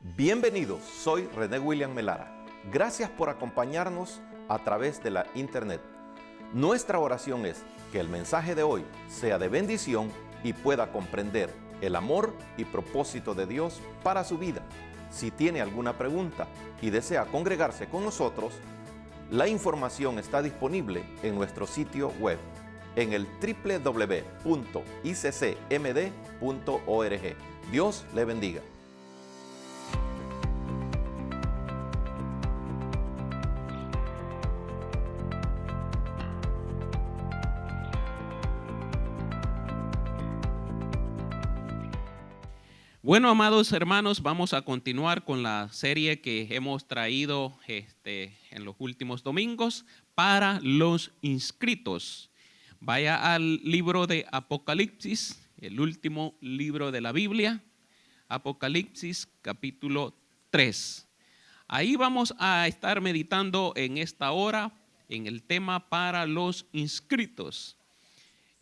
Bienvenidos, soy René William Melara. Gracias por acompañarnos a través de la internet. Nuestra oración es que el mensaje de hoy sea de bendición y pueda comprender el amor y propósito de Dios para su vida. Si tiene alguna pregunta y desea congregarse con nosotros, la información está disponible en nuestro sitio web en el www.iccmd.org. Dios le bendiga. Bueno, amados hermanos, vamos a continuar con la serie que hemos traído en los últimos domingos para los inscritos. Vaya al libro de Apocalipsis, el último libro de la Biblia, Apocalipsis capítulo 3. Ahí vamos a estar meditando en esta hora en el tema para los inscritos.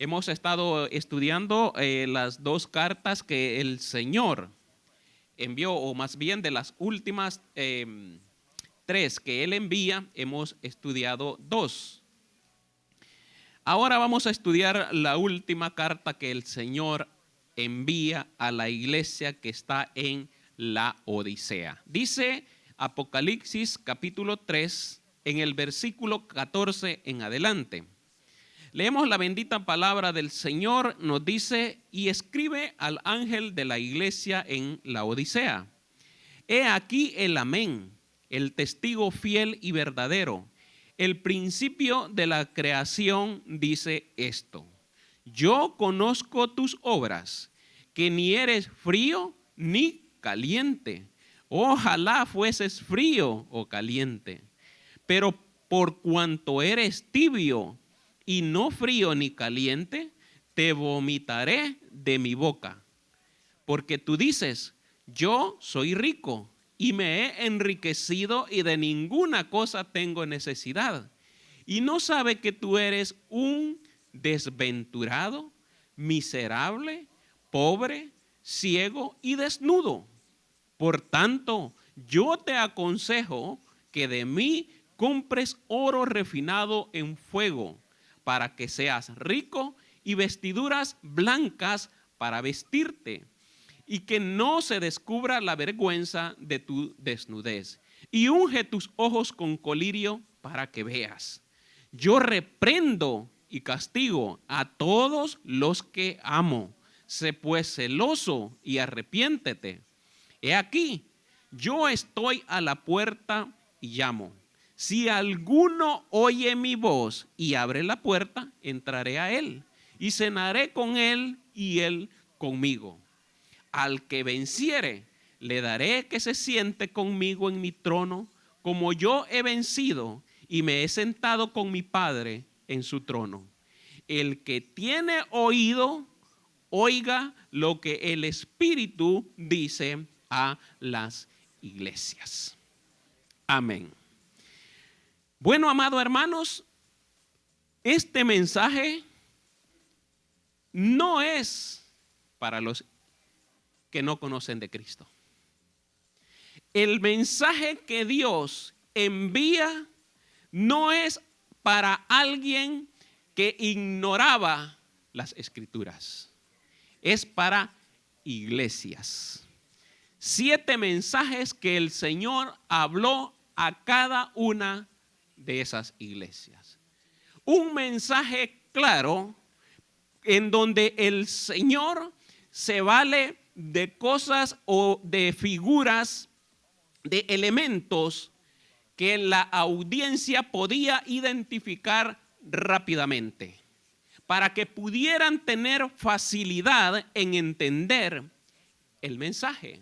Hemos estado estudiando las dos cartas que el Señor envió, o más bien de las últimas tres que Él envía, hemos estudiado dos. Ahora vamos a estudiar la última carta que el Señor envía a la iglesia que está en la Odisea. Dice Apocalipsis capítulo 3 en el versículo 14 en adelante. Leemos la bendita palabra del Señor, nos dice: y escribe al ángel de la iglesia en la Odisea. He aquí el amén, el testigo fiel y verdadero, el principio de la creación dice esto: yo conozco tus obras, que ni eres frío ni caliente. Ojalá fueses frío o caliente, pero por cuanto eres tibio y no frío ni caliente, te vomitaré de mi boca. Porque tú dices: yo soy rico y me he enriquecido y de ninguna cosa tengo necesidad. Y no sabe que tú eres un desventurado, miserable, pobre, ciego y desnudo. Por tanto, yo te aconsejo que de mí compres oro refinado en fuego, para que seas rico, y vestiduras blancas para vestirte, y que no se descubra la vergüenza de tu desnudez. Y unge tus ojos con colirio para que veas. Yo reprendo y castigo a todos los que amo. Sé pues celoso y arrepiéntete. He aquí, yo estoy a la puerta y llamo. Si alguno oye mi voz y abre la puerta, entraré a él y cenaré con él y él conmigo. Al que venciere, le daré que se siente conmigo en mi trono, como yo he vencido y me he sentado con mi Padre en su trono. El que tiene oído, oiga lo que el Espíritu dice a las iglesias. Amén. Bueno, amados hermanos, este mensaje no es para los que no conocen de Cristo. El mensaje que Dios envía no es para alguien que ignoraba las Escrituras. Es para iglesias. 7 mensajes que el Señor habló a cada una de esas iglesias. Un mensaje claro en donde el Señor se vale de cosas o de figuras, de elementos que la audiencia podía identificar rápidamente, para que pudieran tener facilidad en entender el mensaje.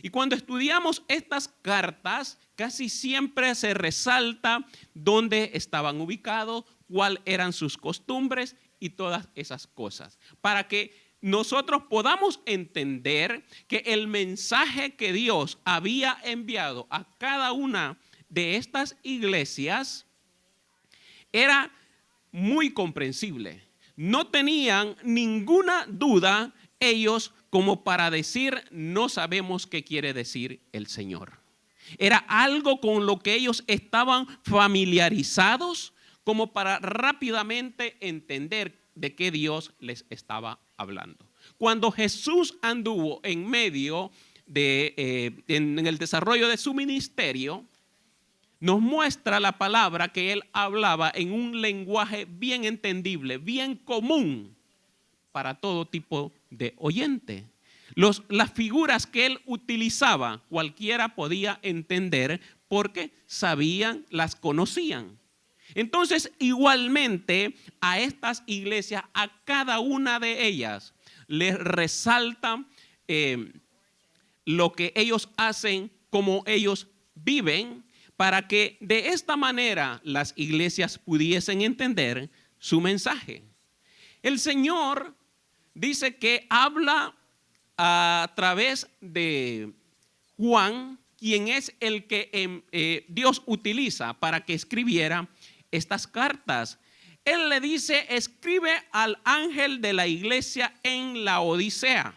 Y cuando estudiamos estas cartas, casi siempre se resalta dónde estaban ubicados, cuáles eran sus costumbres y todas esas cosas, para que nosotros podamos entender que el mensaje que Dios había enviado a cada una de estas iglesias era muy comprensible. No tenían ninguna duda ellos como para decir, no sabemos qué quiere decir el Señor. Era algo con lo que ellos estaban familiarizados, como para rápidamente entender de qué Dios les estaba hablando. Cuando Jesús anduvo en medio en el desarrollo de su ministerio, nos muestra la palabra que él hablaba en un lenguaje bien entendible, bien común para todo tipo de oyente. Las figuras que él utilizaba, cualquiera podía entender porque sabían, las conocían. Entonces, igualmente a estas iglesias, a cada una de ellas, les resaltan lo que ellos hacen, cómo ellos viven, para que de esta manera las iglesias pudiesen entender su mensaje. El Señor dice que habla a través de Juan, quien es el que Dios utiliza para que escribiera estas cartas. Él le dice, escribe al ángel de la iglesia en la Odisea.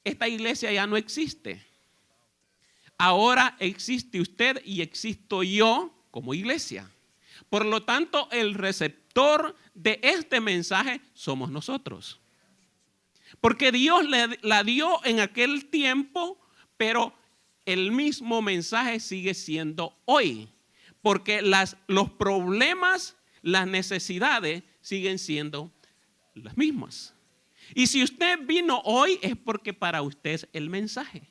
Esta iglesia ya no existe. Ahora existe usted y existo yo como iglesia. Por lo tanto, el receptor de este mensaje somos nosotros. Porque Dios la dio en aquel tiempo, pero el mismo mensaje sigue siendo hoy. Porque los problemas, las necesidades siguen siendo las mismas. Y si usted vino hoy es porque para usted es el mensaje.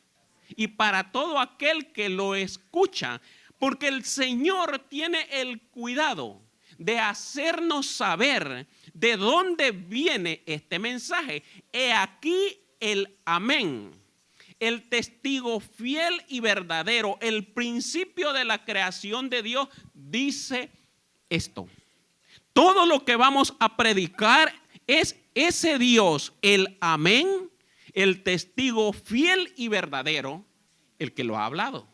Y para todo aquel que lo escucha, porque el Señor tiene el cuidado de hacernos saber de dónde viene este mensaje. He aquí el amén, el testigo fiel y verdadero, el principio de la creación de Dios dice esto. Todo lo que vamos a predicar es ese Dios, el amén, el testigo fiel y verdadero, el que lo ha hablado.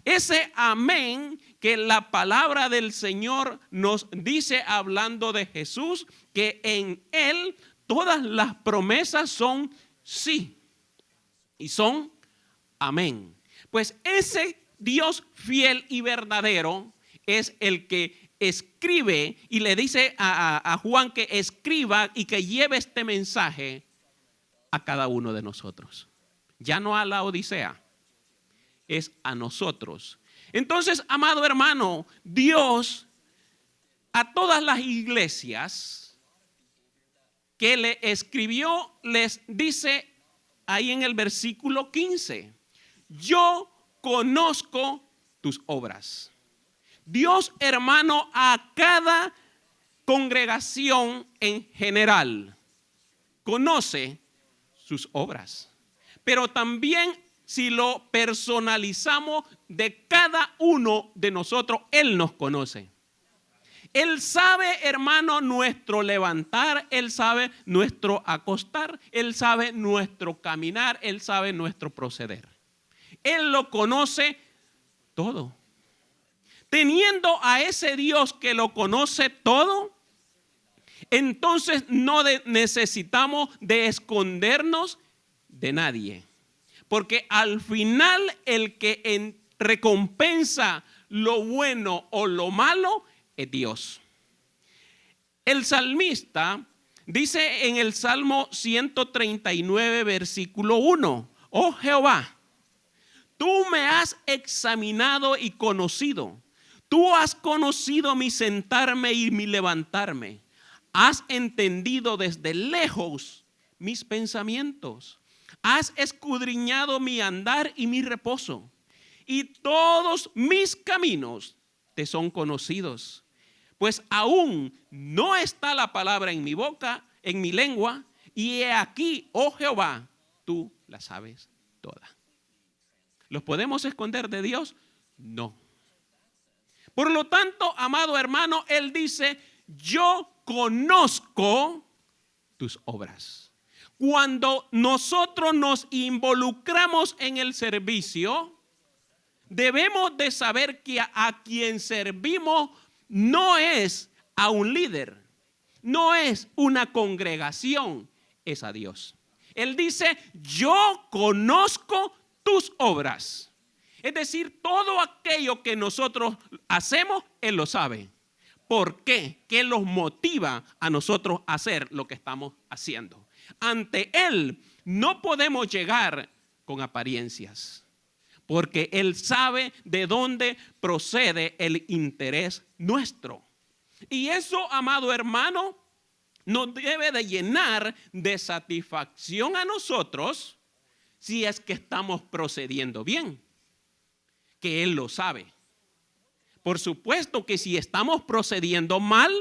Ese amén que la palabra del Señor nos dice hablando de Jesús, que en Él todas las promesas son sí y son amén. Pues ese Dios fiel y verdadero es el que escribe y le dice a Juan que escriba y que lleve este mensaje a cada uno de nosotros. Ya no a la Odisea, es a nosotros. Entonces, amado hermano, Dios a todas las iglesias que le escribió les dice ahí en el versículo 15, yo conozco tus obras. Dios, hermano, a cada congregación en general conoce sus obras, pero también si lo personalizamos de cada uno de nosotros, Él nos conoce. Él sabe, hermano, nuestro levantar, Él sabe nuestro acostar, Él sabe nuestro caminar, Él sabe nuestro proceder. Él lo conoce todo. Teniendo a ese Dios que lo conoce todo, entonces no necesitamos de escondernos de nadie. Porque al final el que recompensa lo bueno o lo malo es Dios. El salmista dice en el Salmo 139, versículo 1, oh Jehová, tú me has examinado y conocido. Tú has conocido mi sentarme y mi levantarme. Has entendido desde lejos mis pensamientos. Has escudriñado mi andar y mi reposo. Y todos mis caminos te son conocidos. Pues aún no está la palabra en mi boca, en mi lengua. Y he aquí, oh Jehová, tú la sabes toda. ¿Los podemos esconder de Dios? No. Por lo tanto, amado hermano, Él dice, yo conozco tus obras. Cuando nosotros nos involucramos en el servicio, debemos de saber que a quien servimos no es a un líder, no es una congregación, es a Dios. Él dice, yo conozco tus obras. Es decir, todo aquello que nosotros hacemos, Él lo sabe. ¿Por qué? ¿Qué los motiva a nosotros a hacer lo que estamos haciendo? Ante Él no podemos llegar con apariencias, porque Él sabe de dónde procede el interés nuestro. Y eso, amado hermano, nos debe de llenar de satisfacción a nosotros si es que estamos procediendo bien, que Él lo sabe. Por supuesto que si estamos procediendo mal,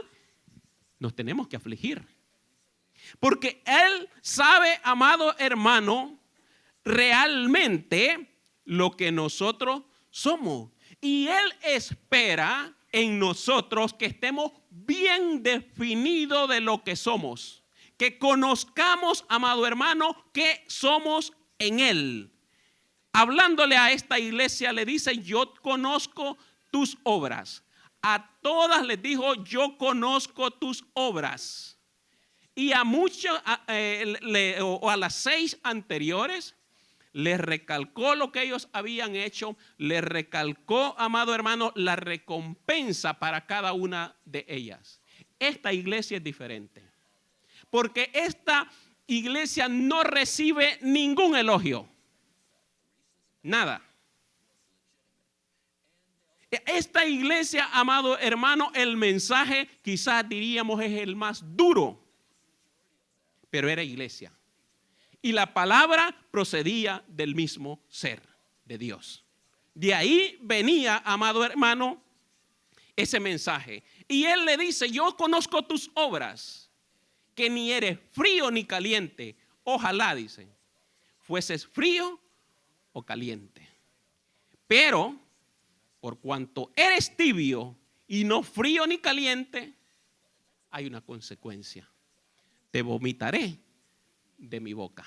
nos tenemos que afligir. Porque Él sabe, amado hermano, realmente lo que nosotros somos. Y Él espera en nosotros que estemos bien definidos de lo que somos. Que conozcamos, amado hermano, que somos en Él. Hablándole a esta iglesia le dice, yo conozco tus obras. A todas les dijo, yo conozco tus obras. Y a muchos, a las 6 anteriores, les recalcó lo que ellos habían hecho, les recalcó, amado hermano, la recompensa para cada una de ellas. Esta iglesia es diferente, porque esta iglesia no recibe ningún elogio, nada. Esta iglesia, amado hermano, el mensaje quizás diríamos es el más duro, pero era iglesia. Y la palabra procedía del mismo ser de Dios. De ahí venía, amado hermano, ese mensaje. Y Él le dice, yo conozco tus obras, que ni eres frío ni caliente. Ojalá, dice, fueses frío o caliente. Pero, por cuanto eres tibio y no frío ni caliente, hay una consecuencia. Te vomitaré de mi boca.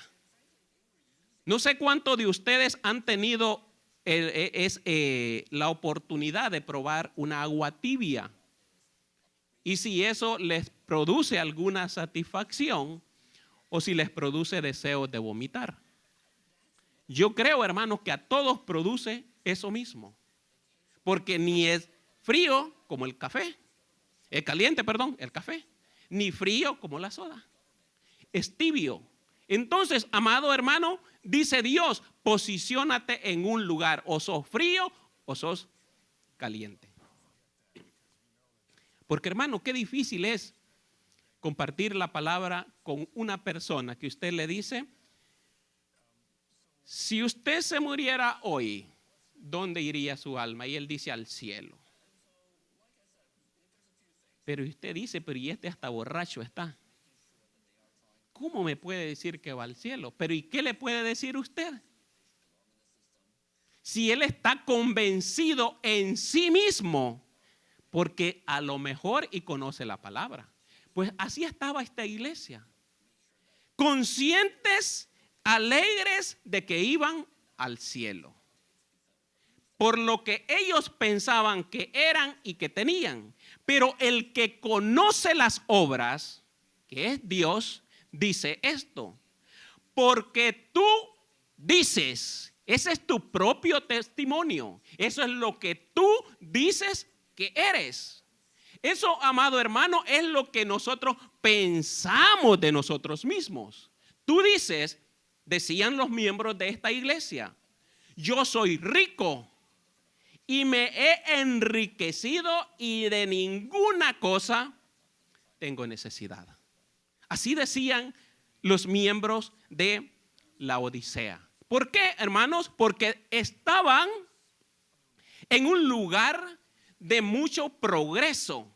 No sé cuántos de ustedes han tenido la oportunidad de probar una agua tibia y si eso les produce alguna satisfacción o si les produce deseos de vomitar. Yo creo, hermanos, que a todos produce eso mismo, porque ni es frío como el café, es caliente, perdón, el café, ni frío como la soda, es tibio. Entonces, amado hermano, dice Dios, posiciónate en un lugar, o sos frío o sos caliente. Porque, hermano, qué difícil es compartir la palabra con una persona que usted le dice, si usted se muriera hoy, ¿dónde iría su alma? Y él dice, al cielo. Pero usted dice, pero y este hasta borracho está. ¿Cómo me puede decir que va al cielo? Pero ¿y qué le puede decir usted? Si él está convencido en sí mismo, porque a lo mejor y conoce la palabra. Pues así estaba esta iglesia. Conscientes, alegres de que iban al cielo. Por lo que ellos pensaban que eran y que tenían. Pero el que conoce las obras, que es Dios, dice esto, porque tú dices, ese es tu propio testimonio, eso es lo que tú dices que eres. Eso, amado hermano, es lo que nosotros pensamos de nosotros mismos. Tú dices, decían los miembros de esta iglesia, yo soy rico y me he enriquecido y de ninguna cosa tengo necesidad. Así decían los miembros de la Odisea. ¿Por qué, hermanos? Porque estaban en un lugar de mucho progreso.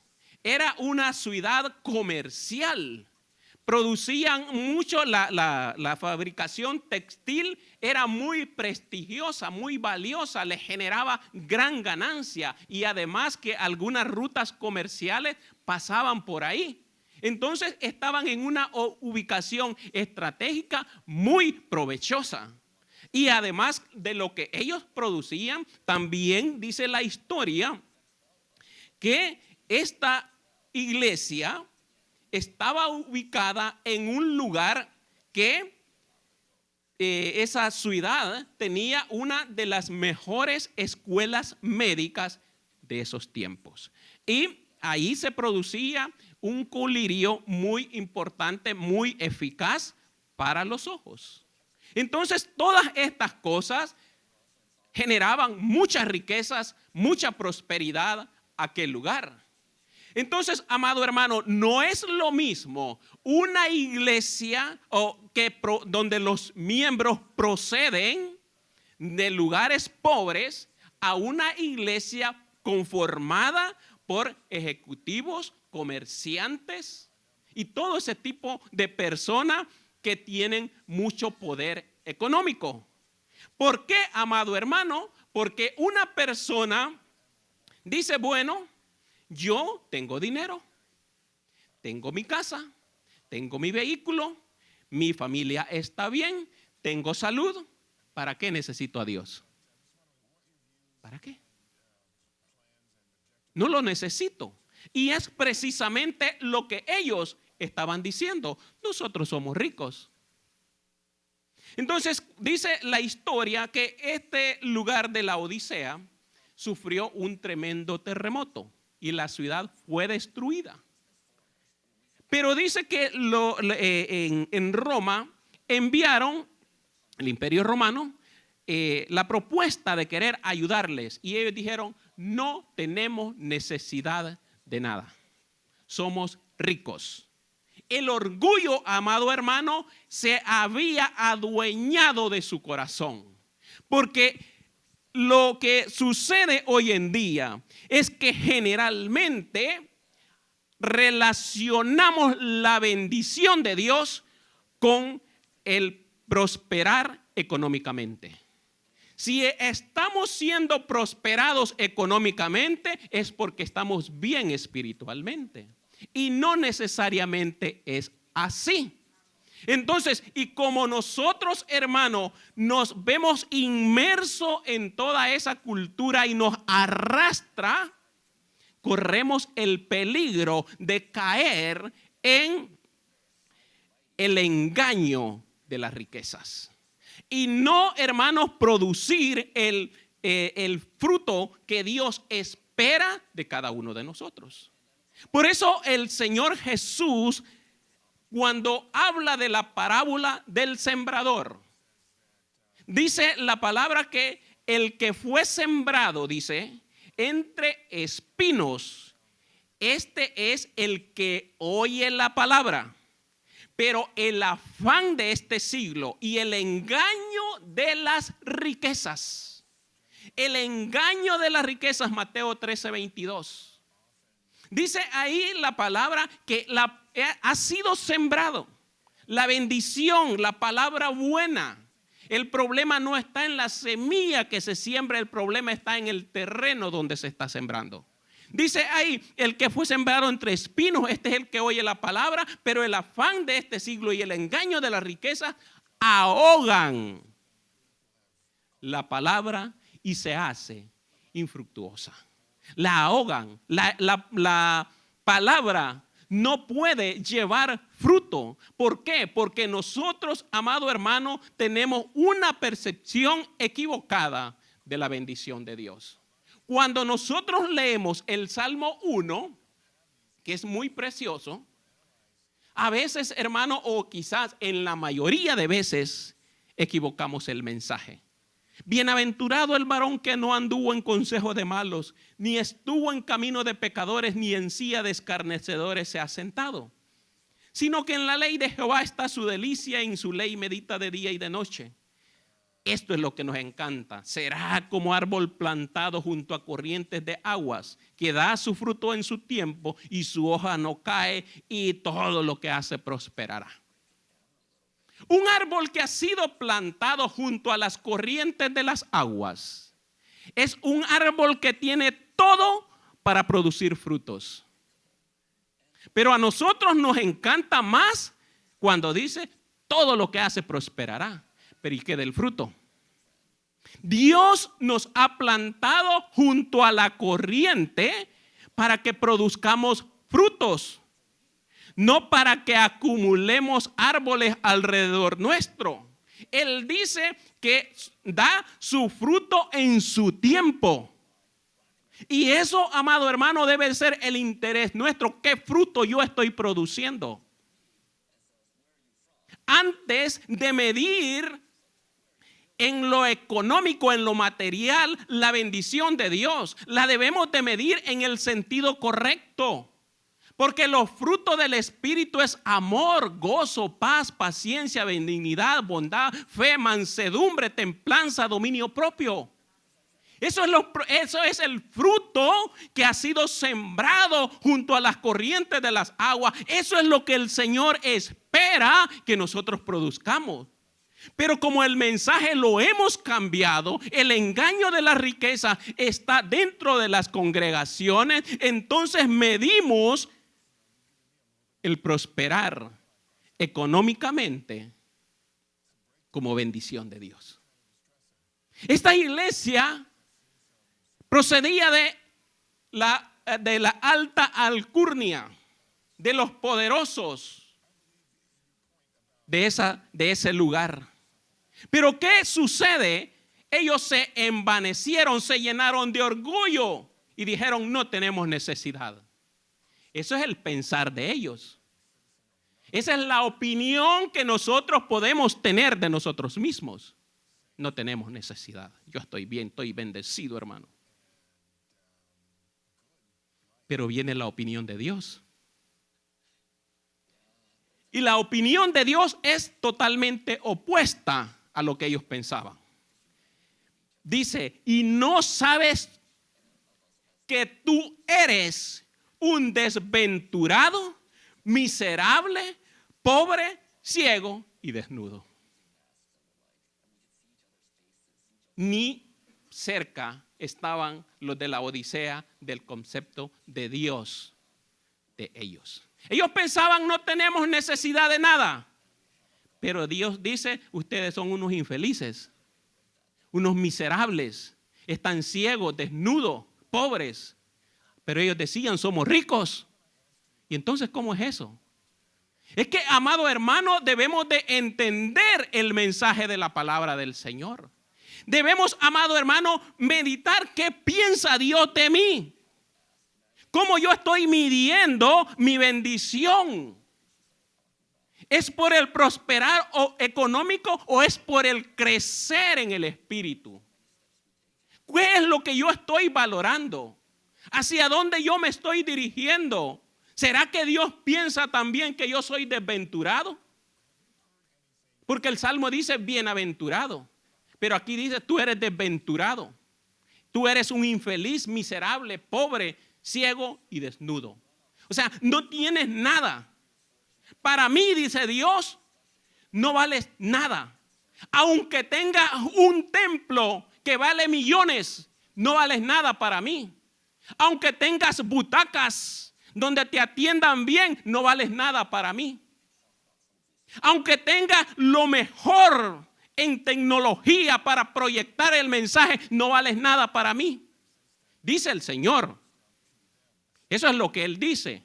Era una ciudad comercial. Producían mucho, la fabricación textil era muy prestigiosa, muy valiosa, les generaba gran ganancia y además que algunas rutas comerciales pasaban por ahí. Entonces estaban en una ubicación estratégica muy provechosa. Y además de lo que ellos producían, también dice la historia que esta iglesia estaba ubicada en un lugar que esa ciudad tenía una de las mejores escuelas médicas de esos tiempos. Y ahí se producía un colirio muy importante, muy eficaz para los ojos. Entonces, todas estas cosas generaban muchas riquezas, mucha prosperidad a aquel lugar. Entonces, amado hermano, no es lo mismo una iglesia donde los miembros proceden de lugares pobres a una iglesia conformada por ejecutivos, comerciantes y todo ese tipo de personas que tienen mucho poder económico. ¿Por qué, amado hermano? Porque una persona dice, bueno, yo tengo dinero, tengo mi casa, tengo mi vehículo, mi familia está bien, tengo salud. ¿Para qué necesito a Dios? ¿Para qué? No lo necesito. Y es precisamente lo que ellos estaban diciendo. Nosotros somos ricos. Entonces dice la historia que este lugar de la Odisea sufrió un tremendo terremoto y la ciudad fue destruida. Pero dice que en Roma enviaron, el Imperio Romano, la propuesta de querer ayudarles. Y ellos dijeron, no tenemos necesidad de nada. Somos ricos. El orgullo, amado hermano, se había adueñado de su corazón. Porque lo que sucede hoy en día es que generalmente relacionamos la bendición de Dios con el prosperar económicamente. Si estamos siendo prosperados económicamente es porque estamos bien espiritualmente. Y no necesariamente es así. Entonces, y como nosotros, hermanos, nos vemos inmersos en toda esa cultura y nos arrastra, corremos el peligro de caer en el engaño de las riquezas. Y no, hermanos, producir el fruto que Dios espera de cada uno de nosotros. Por eso el Señor Jesús, cuando habla de la parábola del sembrador, dice la palabra que el que fue sembrado, dice, entre espinos, este es el que oye la palabra. Pero el afán de este siglo y el engaño de las riquezas, Mateo 13:22. Dice ahí la palabra que ha sido sembrado. La bendición, la palabra buena. El problema no está en la semilla que se siembra, el problema está en el terreno donde se está sembrando. Dice ahí, el que fue sembrado entre espinos, este es el que oye la palabra, pero el afán de este siglo y el engaño de la riqueza ahogan la palabra y se hace infructuosa. La ahogan. La palabra no puede llevar fruto. ¿Por qué? Porque nosotros, amado hermano, tenemos una percepción equivocada de la bendición de Dios. Cuando nosotros leemos el Salmo 1, que es muy precioso, a veces, hermano, o quizás en la mayoría de veces, equivocamos el mensaje. Bienaventurado el varón que no anduvo en consejo de malos, ni estuvo en camino de pecadores, ni en silla de escarnecedores se ha sentado. Sino que en la ley de Jehová está su delicia, y en su ley medita de día y de noche. Esto es lo que nos encanta. Será como árbol plantado junto a corrientes de aguas, que da su fruto en su tiempo y su hoja no cae, y todo lo que hace prosperará. Un árbol que ha sido plantado junto a las corrientes de las aguas es un árbol que tiene todo para producir frutos. Pero a nosotros nos encanta más cuando dice todo lo que hace prosperará. Pero ¿y qué del fruto? Dios nos ha plantado junto a la corriente para que produzcamos frutos, no para que acumulemos árboles alrededor nuestro. Él dice que da su fruto en su tiempo. Y eso, amado hermano, debe ser el interés nuestro. ¿Qué fruto yo estoy produciendo? Antes de medir en lo económico, en lo material, la bendición de Dios, la debemos de medir en el sentido correcto. Porque los frutos del Espíritu es amor, gozo, paz, paciencia, benignidad, bondad, fe, mansedumbre, templanza, dominio propio. Eso es el fruto que ha sido sembrado junto a las corrientes de las aguas. Eso es lo que el Señor espera que nosotros produzcamos. Pero como el mensaje lo hemos cambiado, el engaño de la riqueza está dentro de las congregaciones, entonces medimos el prosperar económicamente como bendición de Dios. Esta iglesia procedía de la alta alcurnia, de los poderosos de ese lugar. Pero ¿qué sucede? Ellos se envanecieron, se llenaron de orgullo y dijeron: no tenemos necesidad. Eso es el pensar de ellos. Esa es la opinión que nosotros podemos tener de nosotros mismos. No tenemos necesidad. Yo estoy bien, estoy bendecido, hermano. Pero viene la opinión de Dios. Y la opinión de Dios es totalmente opuesta a lo que ellos pensaban. Dice: y no sabes que tú eres un desventurado, miserable, pobre, ciego y desnudo. Ni cerca estaban los de la Odisea del concepto de Dios de ellos. Ellos pensaban: no tenemos necesidad de nada. Pero Dios dice: ustedes son unos infelices, unos miserables, están ciegos, desnudos, pobres. Pero ellos decían: somos ricos. Y entonces, ¿cómo es eso? Es que, amado hermano, debemos de entender el mensaje de la palabra del Señor. Debemos, amado hermano, meditar qué piensa Dios de mí. ¿Cómo yo estoy midiendo mi bendición? ¿Es por el prosperar económico o es por el crecer en el espíritu? ¿Qué es lo que yo estoy valorando? ¿Hacia dónde yo me estoy dirigiendo? ¿Será que Dios piensa también que yo soy desventurado? Porque el Salmo dice bienaventurado, pero aquí dice: tú eres desventurado. Tú eres un infeliz, miserable, pobre, ciego y desnudo. O sea, no tienes nada. Para mí, dice Dios, no vales nada. Aunque tengas un templo que vale millones, no vales nada para mí. Aunque tengas butacas donde te atiendan bien, no vales nada para mí. Aunque tengas lo mejor en tecnología para proyectar el mensaje, no vales nada para mí. Dice el Señor. Eso es lo que Él dice.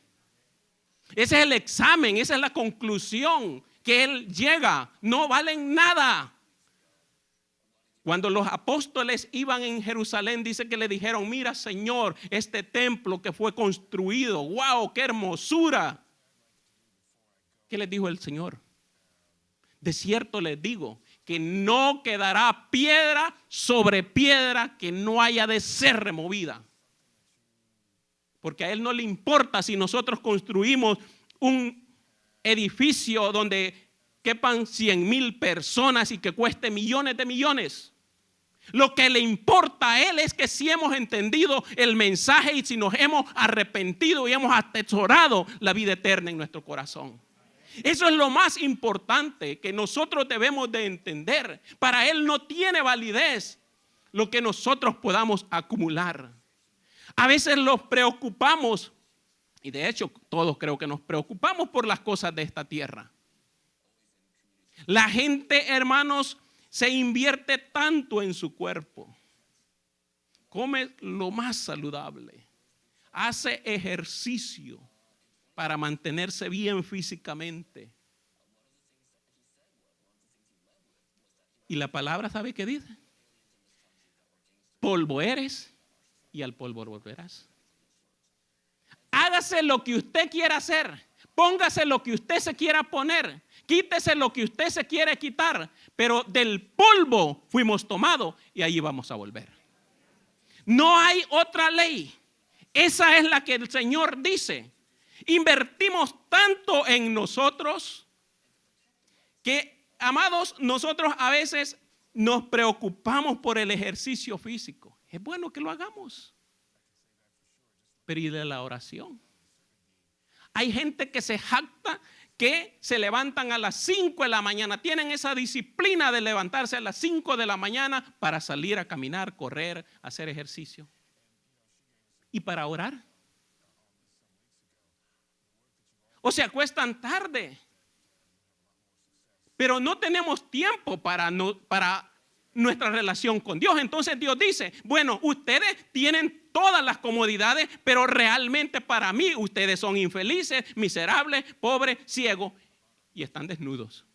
Ese es el examen, esa es la conclusión que Él llega. No valen nada. Cuando los apóstoles iban en Jerusalén, dice que le dijeron: mira, Señor, este templo que fue construido, wow, qué hermosura. ¿Qué les dijo el Señor? De cierto les digo que no quedará piedra sobre piedra que no haya de ser removida. Porque a Él no le importa si nosotros construimos un edificio donde quepan 100,000 personas y que cueste millones de millones. Lo que le importa a Él es que si hemos entendido el mensaje y si nos hemos arrepentido y hemos atesorado la vida eterna en nuestro corazón. Eso es lo más importante que nosotros debemos de entender. Para Él no tiene validez lo que nosotros podamos acumular. A veces nos preocupamos, y de hecho todos creo que nos preocupamos por las cosas de esta tierra. La gente, hermanos, se invierte tanto en su cuerpo. Come lo más saludable. Hace ejercicio para mantenerse bien físicamente. Y la palabra, ¿sabe qué dice? Polvo eres y al polvo volverás. Hágase lo que usted quiera hacer. Póngase lo que usted se quiera poner. Quítese lo que usted se quiere quitar. Pero del polvo fuimos tomados y ahí vamos a volver. No hay otra ley. Esa es la que el Señor dice. Invertimos tanto en nosotros que, amados, nosotros a veces nos preocupamos por el ejercicio físico. Es bueno que lo hagamos. Pero ¿y de la oración? Hay gente que se jacta que se levantan a las 5 de la mañana. Tienen esa disciplina de levantarse a las 5 de la mañana para salir a caminar, correr, hacer ejercicio. ¿Y para orar? O se acuestan tarde. Pero no tenemos tiempo para nuestra relación con Dios. Entonces Dios dice, bueno, ustedes tienen todas las comodidades, pero realmente para mí ustedes son infelices, miserables, pobres, ciegos y están desnudos.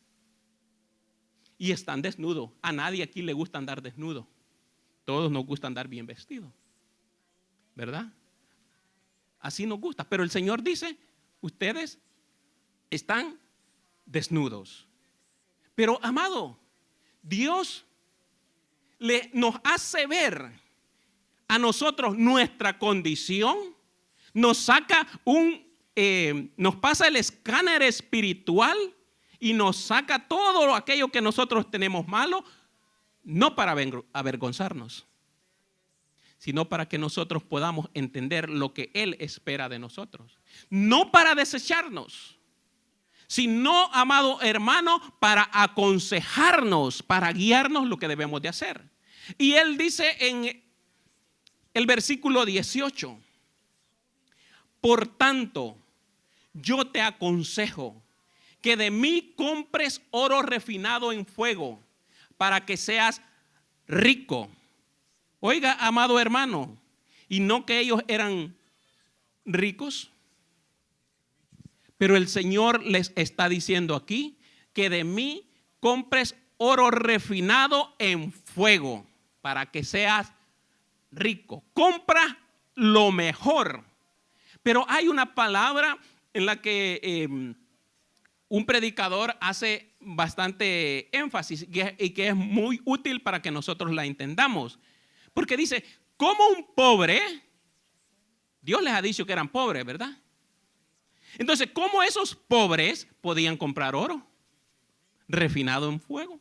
Y están desnudos. A nadie aquí le gusta andar desnudo. Todos nos gusta andar bien vestidos, ¿verdad? Así nos gusta. Pero el Señor dice, ustedes están desnudos. Pero, amado, Dios nos hace ver a nosotros nuestra condición, nos saca nos pasa el escáner espiritual y nos saca todo aquello que nosotros tenemos malo, no para avergonzarnos, sino para que nosotros podamos entender lo que Él espera de nosotros. No para desecharnos, sino, amado hermano, para aconsejarnos, para guiarnos lo que debemos de hacer. Y Él dice en el versículo 18, por tanto, yo te aconsejo que de mí compres oro refinado en fuego para que seas rico. Oiga, amado hermano, ¿y no que ellos eran ricos? Pero el Señor les está diciendo aquí que de mí compres oro refinado en fuego para que seas rico. Compra lo mejor. Pero hay una palabra en la que un predicador hace bastante énfasis y que es muy útil para que nosotros la entendamos. Porque dice, como un pobre, Dios les ha dicho que eran pobres, ¿verdad? Entonces, ¿cómo esos pobres podían comprar oro refinado en fuego?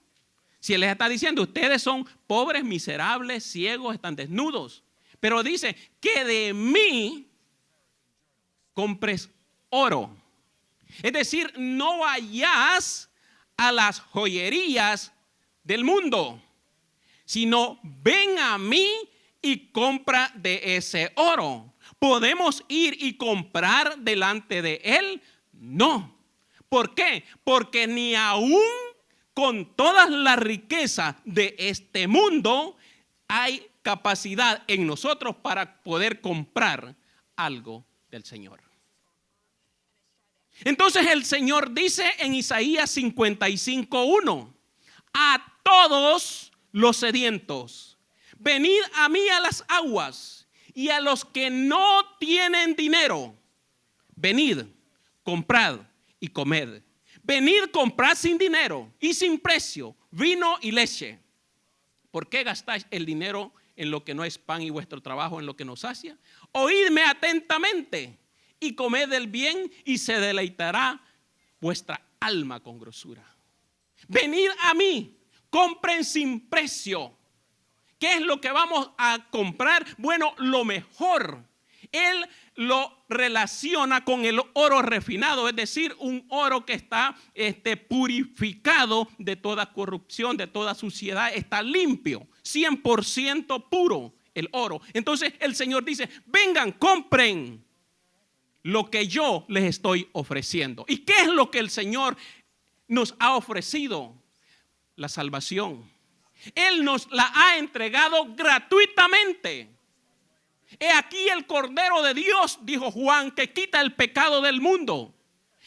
Si Él les está diciendo, ustedes son pobres, miserables, ciegos, están desnudos. Pero dice, que de mí compres oro. Es decir, no vayas a las joyerías del mundo, sino ven a mí y compra de ese oro. ¿Podemos ir y comprar delante de Él? No. ¿Por qué? Porque ni aún con todas las riquezas de este mundo hay capacidad en nosotros para poder comprar algo del Señor. Entonces el Señor dice en Isaías 55:1, a todos los sedientos, venid a mí a las aguas, y a los que no tienen dinero, venid, comprad y comed. Venid, comprad sin dinero y sin precio, vino y leche. ¿Por qué gastáis el dinero en lo que no es pan y vuestro trabajo en lo que no sacia? Oídme atentamente y comed el bien y se deleitará vuestra alma con grosura. Venid a mí, compren sin precio. ¿Qué es lo que vamos a comprar? Bueno, lo mejor. Él lo relaciona con el oro refinado, es decir, un oro que está purificado de toda corrupción, de toda suciedad, está limpio, 100% puro el oro. Entonces el Señor dice, vengan, compren lo que yo les estoy ofreciendo. ¿Y qué es lo que el Señor nos ha ofrecido? La salvación. Él nos la ha entregado gratuitamente. He aquí el Cordero de Dios, dijo Juan, que quita el pecado del mundo.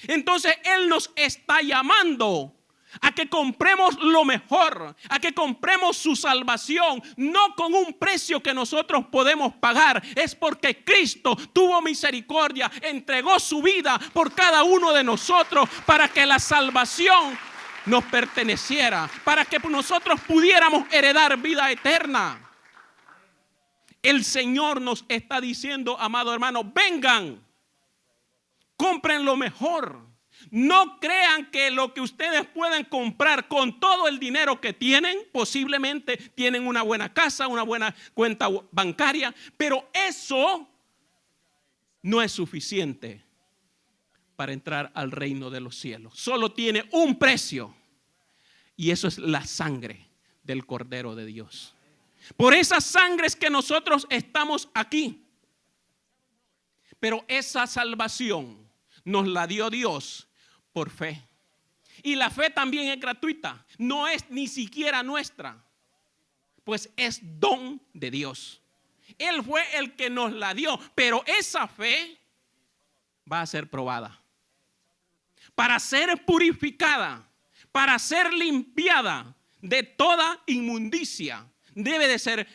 Entonces Él nos está llamando a que compremos lo mejor, a que compremos su salvación, no con un precio que nosotros podemos pagar. Es porque Cristo tuvo misericordia, entregó su vida por cada uno de nosotros para que la salvación nos perteneciera, para que nosotros pudiéramos heredar vida eterna. El Señor nos está diciendo, amado hermano, vengan, compren lo mejor. No crean que lo que ustedes pueden comprar con todo el dinero que tienen, posiblemente tienen una buena casa, una buena cuenta bancaria, pero eso no es suficiente para entrar al reino de los cielos. Solo tiene un precio, y eso es la sangre del Cordero de Dios. Por esa sangre es que nosotros estamos aquí. Pero esa salvación nos la dio Dios por fe. Y la fe también es gratuita. No es ni siquiera nuestra, pues es don de Dios. Él fue el que nos la dio. Pero esa fe va a ser probada. Para ser purificada, para ser limpiada de toda inmundicia, debe de ser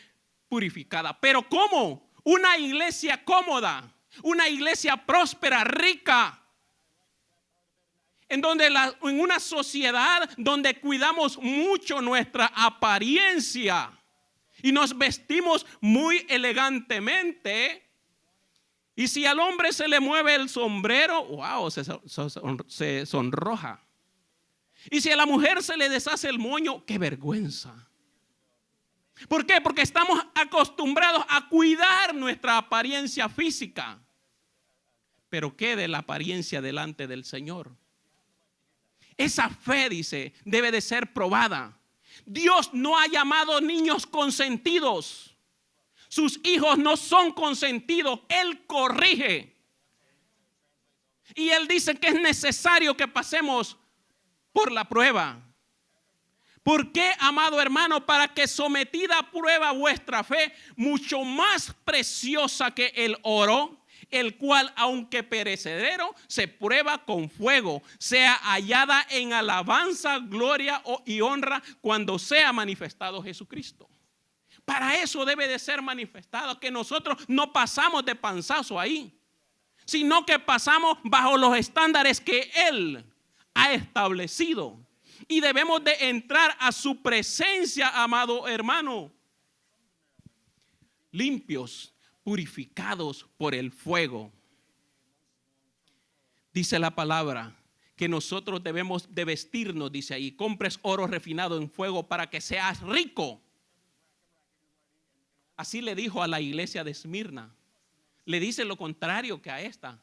purificada. Pero ¿cómo? Una iglesia cómoda, una iglesia próspera, rica, en una sociedad donde cuidamos mucho nuestra apariencia y nos vestimos muy elegantemente. Y si al hombre se le mueve el sombrero, wow, se sonroja. Y si a la mujer se le deshace el moño, qué vergüenza. ¿Por qué? Porque estamos acostumbrados a cuidar nuestra apariencia física. Pero ¿qué de la apariencia delante del Señor? Esa fe, dice, debe de ser probada. Dios no ha llamado niños consentidos. Sus hijos no son consentidos. Él corrige. Y Él dice que es necesario que pasemos por la prueba. ¿Por qué, amado hermano? Para que sometida a prueba vuestra fe, mucho más preciosa que el oro, el cual aunque perecedero, se prueba con fuego, sea hallada en alabanza, gloria y honra cuando sea manifestado Jesucristo. Para eso debe de ser manifestado, que nosotros no pasamos de panzazo ahí, sino que pasamos bajo los estándares que Él ha establecido. Y debemos de entrar a su presencia, amado hermano, limpios, purificados por el fuego. Dice la palabra que nosotros debemos de vestirnos, dice ahí, compres oro refinado en fuego para que seas rico. Así le dijo a la iglesia de Esmirna. Le dice lo contrario que a esta.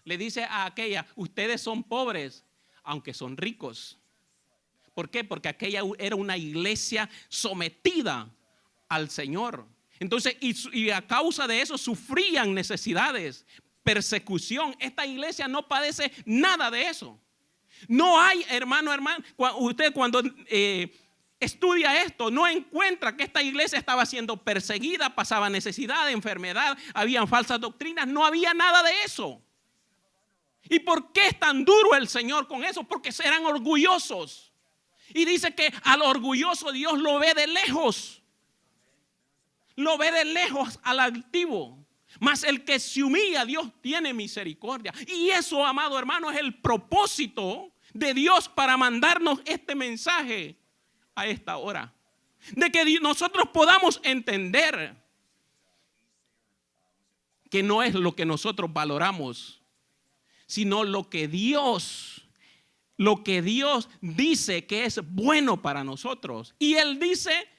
Le dice a aquella, ustedes son pobres, aunque son ricos. ¿Por qué? Porque aquella era una iglesia sometida al Señor. Entonces, y a causa de eso sufrían necesidades, persecución. Esta iglesia no padece nada de eso. No hay, hermano, usted cuando estudia esto, no encuentra que esta iglesia estaba siendo perseguida, pasaba necesidad, enfermedad, habían falsas doctrinas, no había nada de eso. ¿Y por qué es tan duro el Señor con eso? Porque eran orgullosos. Y dice que al orgulloso Dios lo ve de lejos. Lo ve de lejos al altivo. Mas el que se humilla, Dios tiene misericordia. Y eso, amado hermano, es el propósito de Dios para mandarnos este mensaje a esta hora. De que nosotros podamos entender que no es lo que nosotros valoramos, sino lo que Dios dice que es bueno para nosotros. Y Él dice,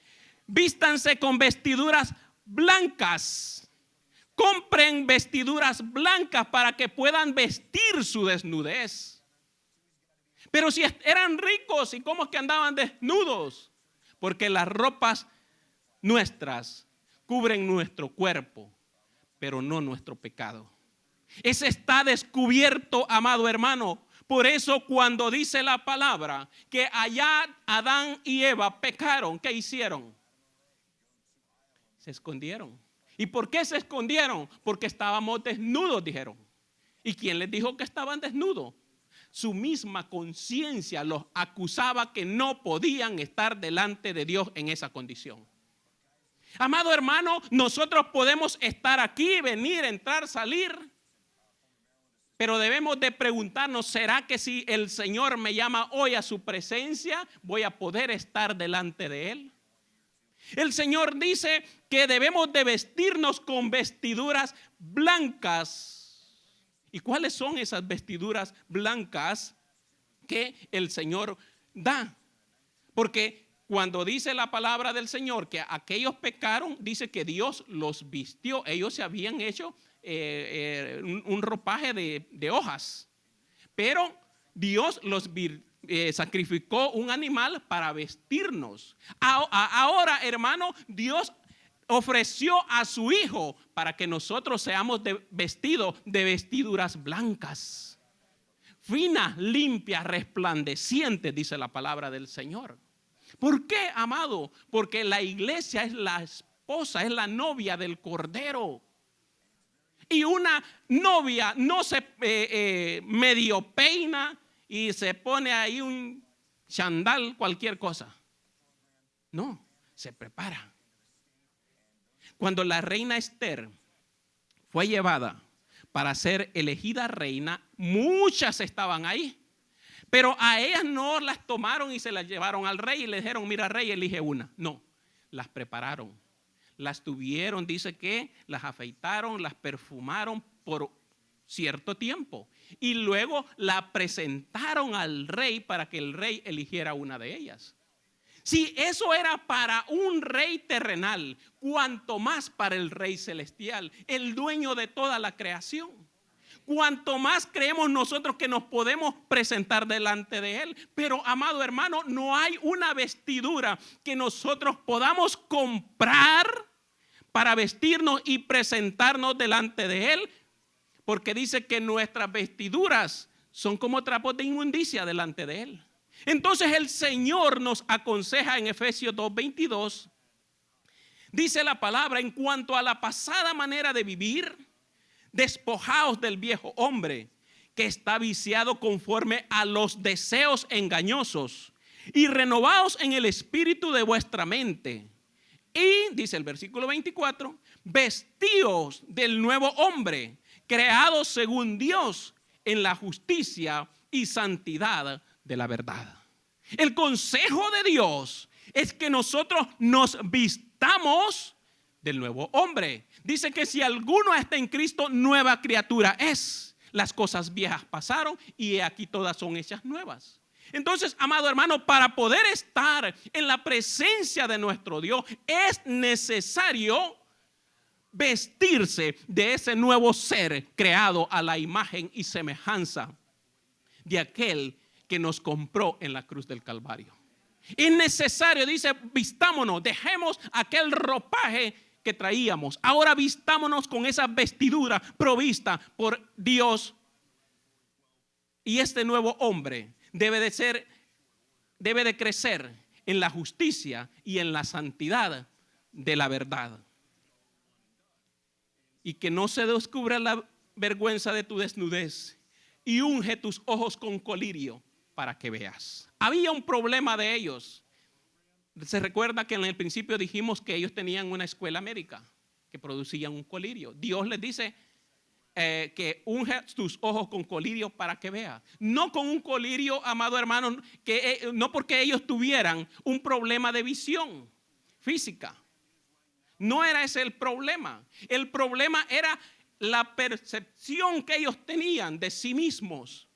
vístanse con vestiduras blancas. Compren vestiduras blancas para que puedan vestir su desnudez. Pero si eran ricos, ¿y cómo es que andaban desnudos? Porque las ropas nuestras cubren nuestro cuerpo, pero no nuestro pecado. Ese está descubierto, amado hermano. Por eso cuando dice la palabra que allá Adán y Eva pecaron, ¿qué hicieron? Se escondieron. ¿Y por qué se escondieron? Porque estábamos desnudos, dijeron. ¿Y quién les dijo que estaban desnudos? su misma conciencia los acusaba que no podían estar delante de Dios en esa condición. Amado hermano, nosotros podemos estar aquí, venir, entrar, salir, pero debemos de preguntarnos, ¿será que si el Señor me llama hoy a su presencia, voy a poder estar delante de Él? El Señor dice que debemos de vestirnos con vestiduras blancas. ¿Y cuáles son esas vestiduras blancas que el Señor da? Porque cuando dice la palabra del Señor que aquellos pecaron, dice que Dios los vistió. Ellos se habían hecho un ropaje de hojas, pero Dios los sacrificó un animal para vestirnos. Ahora, hermano, Dios ofreció a su Hijo para que nosotros seamos vestidos de vestiduras blancas, finas, limpias, resplandecientes, dice la palabra del Señor. ¿Por qué, amado? Porque la iglesia es la esposa, es la novia del Cordero. Y una novia no se medio peina y se pone ahí un chandal, cualquier cosa. No, se prepara. Cuando la reina Esther fue llevada para ser elegida reina, muchas estaban ahí. Pero a ellas no las tomaron y se las llevaron al rey y le dijeron, mira rey, elige una. No, las prepararon. Las tuvieron, dice que las afeitaron, las perfumaron por cierto tiempo. Y luego la presentaron al rey para que el rey eligiera una de ellas. Si eso era para un rey terrenal, cuanto más para el rey celestial, el dueño de toda la creación. Cuanto más creemos nosotros que nos podemos presentar delante de Él. Pero, amado hermano, no hay una vestidura que nosotros podamos comprar para vestirnos y presentarnos delante de Él. Porque dice que nuestras vestiduras son como trapos de inmundicia delante de Él. Entonces el Señor nos aconseja en Efesios 2:22. Dice la palabra, en cuanto a la pasada manera de vivir, despojaos del viejo hombre que está viciado conforme a los deseos engañosos y renovaos en el espíritu de vuestra mente. Y dice el versículo 24, vestíos del nuevo hombre, creado según Dios en la justicia y santidad de la verdad. El consejo de Dios es que nosotros nos vistamos del nuevo hombre. Dice que si alguno está en Cristo, nueva criatura es. Las cosas viejas pasaron y aquí todas son hechas nuevas. Entonces, amado hermano, para poder estar en la presencia de nuestro Dios es necesario vestirse de ese nuevo ser creado a la imagen y semejanza de aquel que nos compró en la cruz del Calvario. Es necesario, dice, vistámonos, dejemos aquel ropaje que traíamos. Ahora vistámonos con esa vestidura provista por Dios. Y este nuevo hombre debe de crecer en la justicia y en la santidad de la verdad. Y que no se descubra la vergüenza de tu desnudez y unge tus ojos con colirio para que veas. Había un problema de ellos. Se recuerda que en el principio dijimos que ellos tenían una escuela médica que producían un colirio. Dios les dice que unge tus ojos con colirio para que veas. No con un colirio, amado hermano, que no porque ellos tuvieran un problema de visión física. No era ese el problema. El problema era la percepción que ellos tenían de sí mismos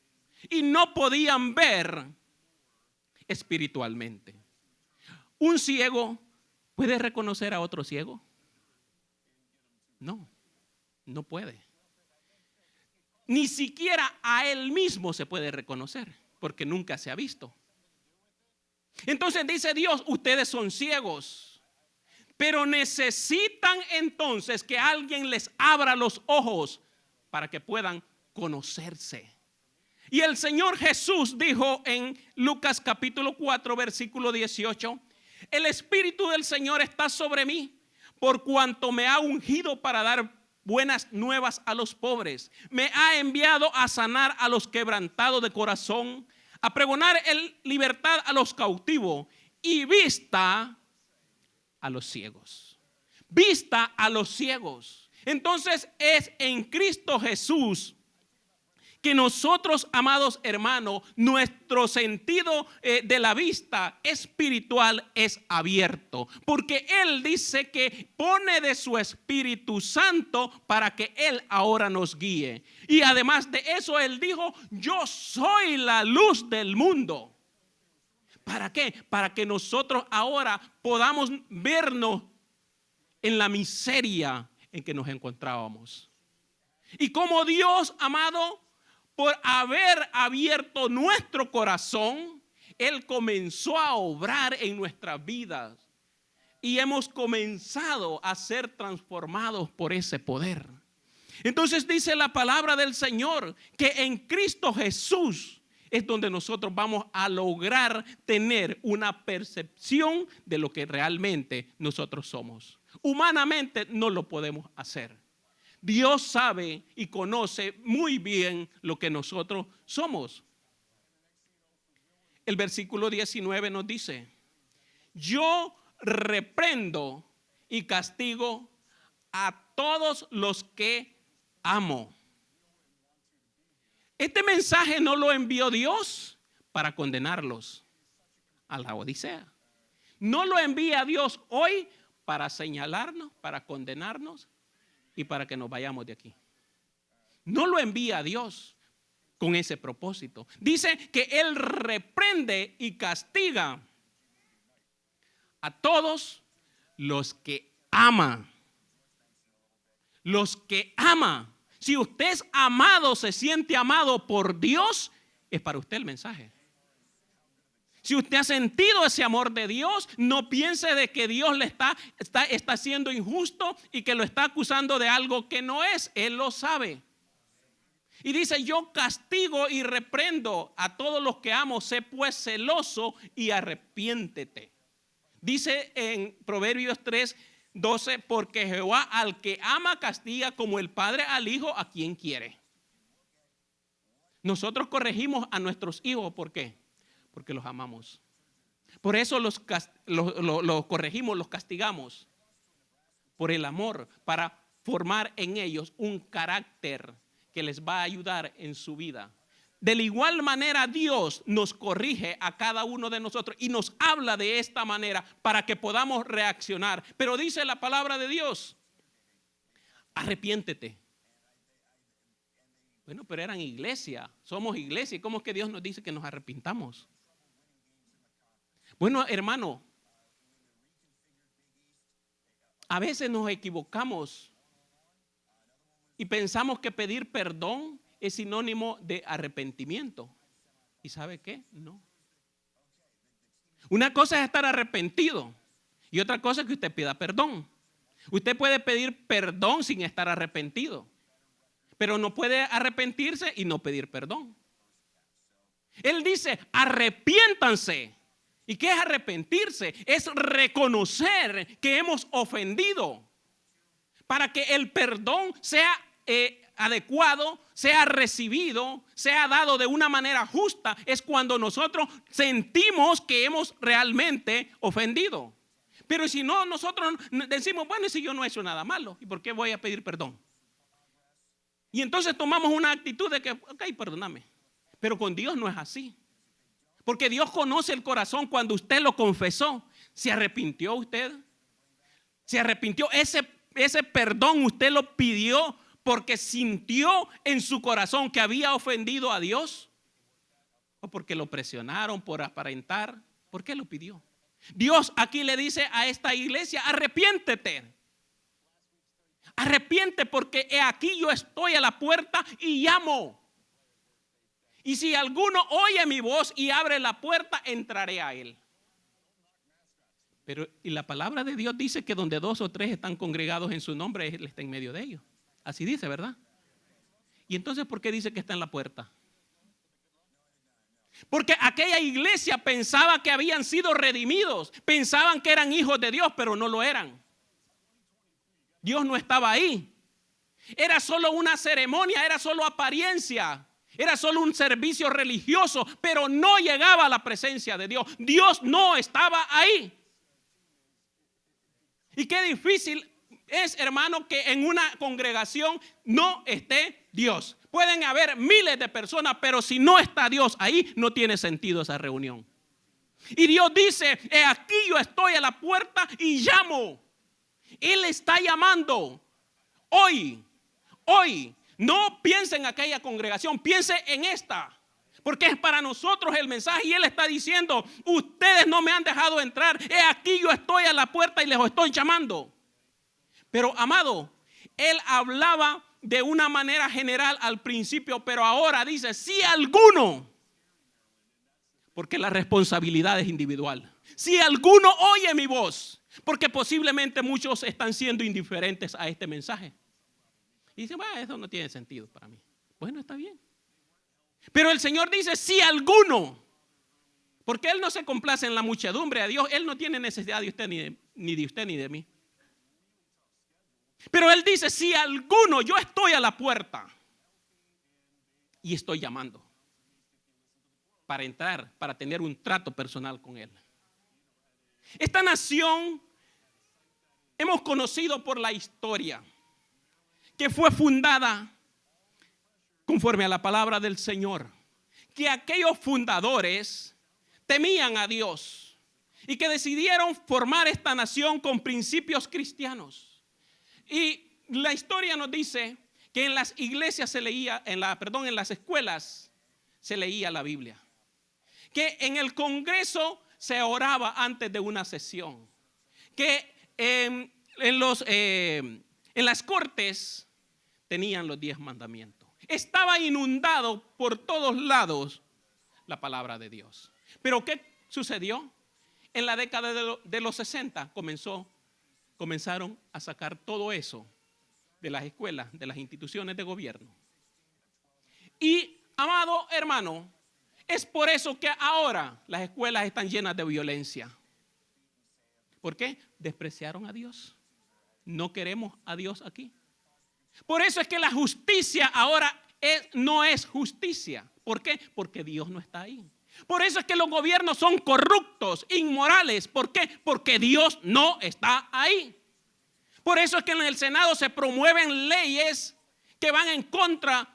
y no podían ver espiritualmente. ¿Un ciego puede reconocer a otro ciego? No, no puede. Ni siquiera a él mismo se puede reconocer porque nunca se ha visto. Entonces dice Dios, ustedes son ciegos, pero necesitan entonces que alguien les abra los ojos para que puedan conocerse. Y el Señor Jesús dijo en Lucas capítulo 4 versículo 18, el Espíritu del Señor está sobre mí por cuanto me ha ungido para dar buenas nuevas a los pobres. Me ha enviado a sanar a los quebrantados de corazón, a pregonar libertad a los cautivos y vista a los ciegos. Vista a los ciegos. Entonces es en Cristo Jesús que nosotros, amados hermanos, nuestro sentido de la vista espiritual es abierto. Porque Él dice que pone de su Espíritu Santo para que Él ahora nos guíe. Y además de eso, Él dijo, yo soy la luz del mundo. ¿Para qué? Para que nosotros ahora podamos vernos en la miseria en que nos encontrábamos. Y como Dios, amado, por haber abierto nuestro corazón, Él comenzó a obrar en nuestras vidas. Y hemos comenzado a ser transformados por ese poder. Entonces dice la palabra del Señor que en Cristo Jesús es donde nosotros vamos a lograr tener una percepción de lo que realmente nosotros somos. Humanamente no lo podemos hacer. Dios sabe y conoce muy bien lo que nosotros somos. El versículo 19 nos dice, yo reprendo y castigo a todos los que amo. Este mensaje no lo envió Dios para condenarlos a la Odisea. No lo envía Dios hoy para señalarnos, para condenarnos y para que nos vayamos de aquí. No lo envía Dios con ese propósito. Dice que Él reprende y castiga a todos los que ama. Los que ama. Si usted es amado, se siente amado por Dios, es para usted el mensaje. Si usted ha sentido ese amor de Dios, no piense de que Dios le está siendo injusto y que lo está acusando de algo que no es. Él lo sabe. Y dice, yo castigo y reprendo a todos los que amo, sé pues celoso y arrepiéntete. Dice en Proverbios 3:12, porque Jehová al que ama castiga como el padre al hijo a quien quiere. Nosotros corregimos a nuestros hijos, ¿por qué? Porque los amamos. Por eso los corregimos, los castigamos. Por el amor, para formar en ellos un carácter que les va a ayudar en su vida. De la igual manera Dios nos corrige a cada uno de nosotros y nos habla de esta manera para que podamos reaccionar. Pero dice la palabra de Dios, arrepiéntete. Bueno, pero eran iglesia, somos iglesia. ¿Cómo es que Dios nos dice que nos arrepintamos? Bueno, hermano, a veces nos equivocamos y pensamos que pedir perdón es sinónimo de arrepentimiento. ¿Y sabe qué? No. Una cosa es estar arrepentido y otra cosa es que usted pida perdón. Usted puede pedir perdón sin estar arrepentido, pero no puede arrepentirse y no pedir perdón. Él dice, arrepiéntanse. ¿Y qué es arrepentirse? Es reconocer que hemos ofendido para que el perdón sea adecuado, sea recibido, sea dado de una manera justa. Es cuando nosotros sentimos que hemos realmente ofendido. Pero si no, nosotros decimos, bueno, si yo no he hecho nada malo, ¿y por qué voy a pedir perdón? Y entonces tomamos una actitud de que, ok, perdóname. Pero con Dios no es así. Porque Dios conoce el corazón. Cuando usted lo confesó, ¿se arrepintió usted? ¿Se arrepintió? Ese perdón usted lo pidió porque sintió en su corazón que había ofendido a Dios, o porque lo presionaron por aparentar. ¿Por qué lo pidió? Dios aquí le dice a esta iglesia, arrepiéntete. Arrepiente porque he aquí yo estoy a la puerta y llamo. Y si alguno oye mi voz y abre la puerta, entraré a él. Pero y la palabra de Dios dice que donde 2 o 3 están congregados en su nombre, Él está en medio de ellos. Así dice, ¿verdad? Y entonces, ¿por qué dice que está en la puerta? Porque aquella iglesia pensaba que habían sido redimidos. Pensaban que eran hijos de Dios, pero no lo eran. Dios no estaba ahí. Era solo una ceremonia, era solo apariencia, era solo un servicio religioso, pero no llegaba a la presencia de Dios. Dios no estaba ahí. Y qué difícil es, hermano, que en una congregación no esté Dios. Pueden haber miles de personas, pero si no está Dios ahí, no tiene sentido esa reunión. Y Dios dice, aquí yo estoy a la puerta y llamo. Él está llamando. Hoy, no piense en aquella congregación, piense en esta. Porque es para nosotros el mensaje y Él está diciendo, ustedes no me han dejado entrar. Aquí yo estoy a la puerta y les estoy llamando. Pero amado, Él hablaba de una manera general al principio, pero ahora dice, si alguno, porque la responsabilidad es individual. Si alguno oye mi voz, porque posiblemente muchos están siendo indiferentes a este mensaje. Y dicen, bueno, eso no tiene sentido para mí. Bueno, está bien. Pero el Señor dice, si alguno, porque Él no se complace en la muchedumbre, a Dios, Él no tiene necesidad de usted ni de usted ni de mí. Pero Él dice, si alguno, yo estoy a la puerta y estoy llamando para entrar, para tener un trato personal con Él. Esta nación hemos conocido por la historia que fue fundada conforme a la palabra del Señor, que aquellos fundadores temían a Dios y que decidieron formar esta nación con principios cristianos. Y la historia nos dice que en las iglesias se leía, en las escuelas se leía la Biblia, que en el Congreso se oraba antes de una sesión, que en las cortes tenían los 10 mandamientos. Estaba inundado por todos lados la palabra de Dios. Pero ¿qué sucedió? En la década de los 60 comenzaron a sacar todo eso de las escuelas, de las instituciones de gobierno. Y, amado hermano, es por eso que ahora las escuelas están llenas de violencia. ¿Por qué? Despreciaron a Dios. No queremos a Dios aquí. Por eso es que la justicia ahora no es justicia. ¿Por qué? Porque Dios no está ahí. Por eso es que los gobiernos son corruptos, inmorales. ¿Por qué? Porque Dios no está ahí. Por eso es que en el Senado se promueven leyes que van en contra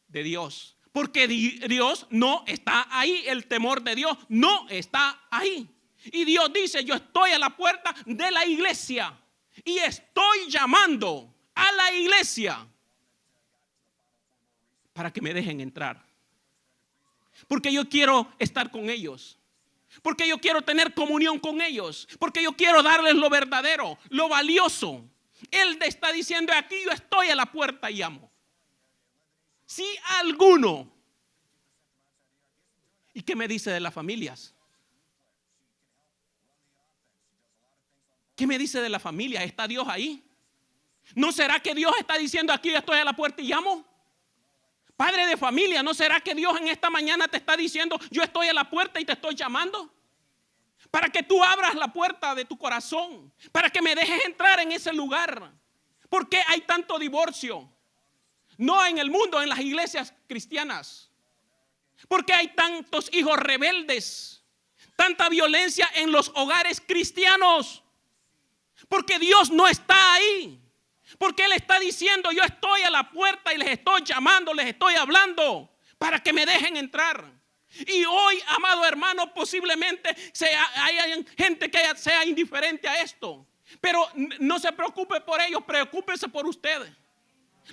de Dios. Porque Dios no está ahí. El temor de Dios no está ahí. Y Dios dice, yo estoy a la puerta de la iglesia y estoy llamando a la iglesia para que me dejen entrar. Porque yo quiero estar con ellos. Porque yo quiero tener comunión con ellos. Porque yo quiero darles lo verdadero, lo valioso. Él está diciendo, aquí yo estoy a la puerta y llamo. Si alguno. ¿Y qué me dice de las familias? ¿Qué me dice de la familia? ¿Está Dios ahí? ¿No será que Dios está diciendo, aquí yo estoy a la puerta y llamo? Padre de familia, ¿no será que Dios en esta mañana te está diciendo, yo estoy a la puerta y te estoy llamando? Para que tú abras la puerta de tu corazón, para que me dejes entrar en ese lugar. ¿Por qué hay tanto divorcio? No en el mundo, en las iglesias cristianas. ¿Por qué hay tantos hijos rebeldes? Tanta violencia en los hogares cristianos. Porque Dios no está ahí. Porque Él está diciendo, yo estoy a la puerta y les estoy llamando, les estoy hablando para que me dejen entrar. Y hoy, amado hermano, posiblemente haya gente que sea indiferente a esto. Pero no se preocupe por ellos, preocúpese por ustedes.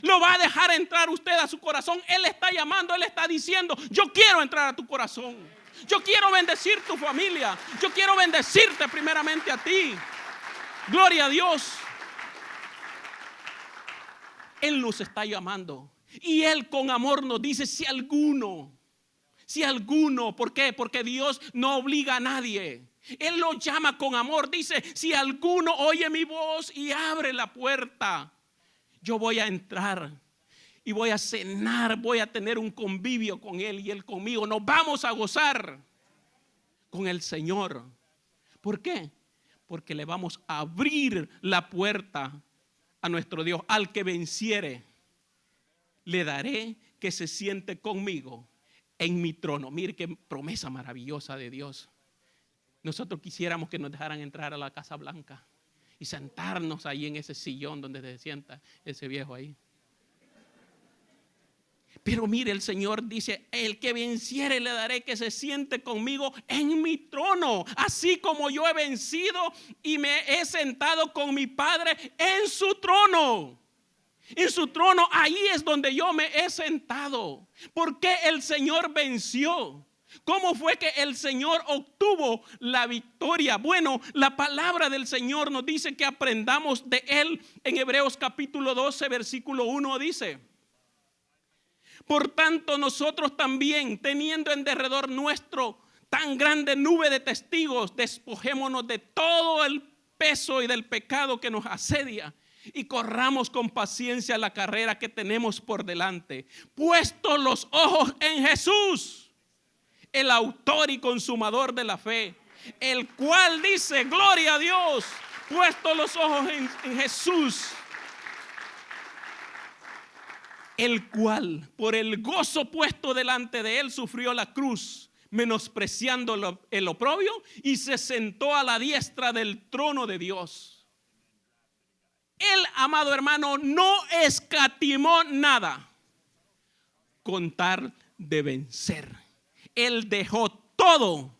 Lo va a dejar entrar usted a su corazón. Él está llamando, Él está diciendo, yo quiero entrar a tu corazón. Yo quiero bendecir tu familia. Yo quiero bendecirte primeramente a ti. Gloria a Dios. Él nos está llamando. Y Él con amor nos dice, si alguno, ¿por qué? Porque Dios no obliga a nadie. Él lo llama con amor. Dice, si alguno oye mi voz y abre la puerta, yo voy a entrar y voy a cenar, voy a tener un convivio con Él y Él conmigo. Nos vamos a gozar con el Señor. ¿Por qué? Porque le vamos a abrir la puerta a nuestro Dios, al que venciere. le daré que se siente conmigo en mi trono. Mire qué promesa maravillosa de Dios. Nosotros quisiéramos que nos dejaran entrar a la Casa Blanca y sentarnos ahí en ese sillón donde se sienta ese viejo ahí. Pero mire, el Señor dice, el que venciere le daré que se siente conmigo en mi trono, así como yo he vencido y me he sentado con mi Padre en su trono. En su trono, ahí es donde yo me he sentado. ¿Por qué el Señor venció? ¿Cómo fue que el Señor obtuvo la victoria? Bueno, la palabra del Señor nos dice que aprendamos de Él. En Hebreos capítulo 12, versículo 1 dice: por tanto, nosotros también, teniendo en derredor nuestro tan grande nube de testigos, despojémonos de todo el peso y del pecado que nos asedia y corramos con paciencia la carrera que tenemos por delante, puestos los ojos en Jesús, el autor y consumador de la fe, el cual dice, gloria a Dios, puestos los ojos en Jesús, el cual por el gozo puesto delante de él sufrió la cruz, menospreciando el oprobio, y se sentó a la diestra del trono de Dios. Él, amado hermano, no escatimó nada con tal de vencer. Él dejó todo,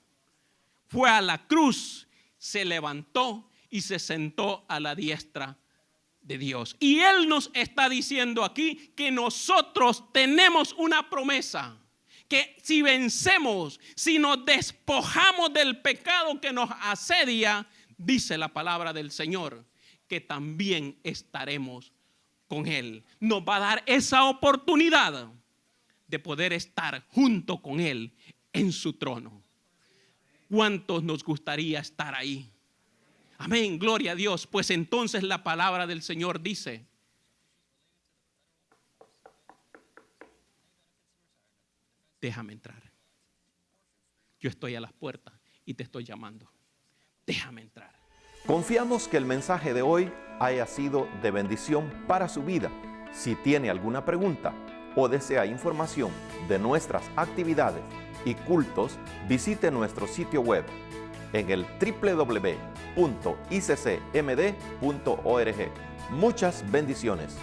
fue a la cruz, se levantó y se sentó a la diestra de Dios. Y Él nos está diciendo aquí que nosotros tenemos una promesa, que si vencemos, si nos despojamos del pecado que nos asedia, dice la palabra del Señor, que también estaremos con Él. Nos va a dar esa oportunidad de poder estar junto con Él en su trono. ¿Cuántos nos gustaría estar ahí? Amén, gloria a Dios. Pues entonces la palabra del Señor dice: déjame entrar. Yo estoy a las puertas y te estoy llamando. Déjame entrar. Confiamos que el mensaje de hoy haya sido de bendición para su vida. Si tiene alguna pregunta o desea información de nuestras actividades y cultos, visite nuestro sitio web en el www.iccmd.org. Muchas bendiciones.